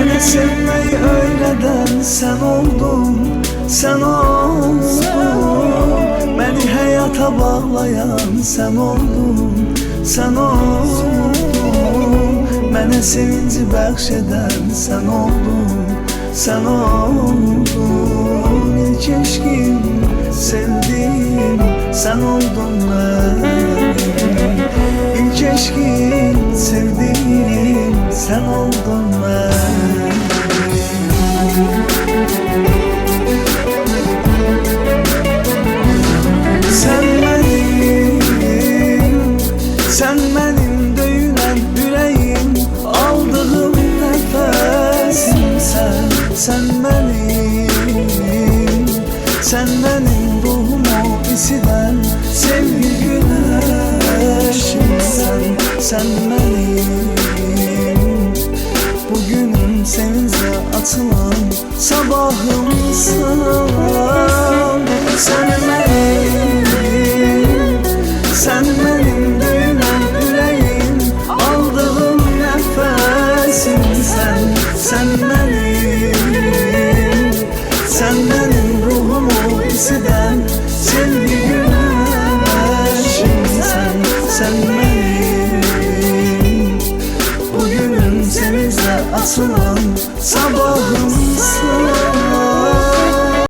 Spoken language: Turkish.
Beni sevmeyi öğreden sen oldun, sen oldun. Beni hayata bağlayan sen oldun, sen oldun. Bana sevinci bəxşedən sen oldun, sen oldun. İlk eşkim, sevdim, sen oldun benim. İlk eşkim, sevdim, sen oldun benim. Sen benim döyülen yüreğim, aldığım nefesim sen benim ruhumu isidən sevgi güneşim sen benim. Bugünüm sevince açılan sabahımsın. Sen benim döyülen yüreğim, aldığım nefesim sen benim ruhumu isidən sevgi güneşim sen benim. Bugünüm sevinçle açılan sabahımsın.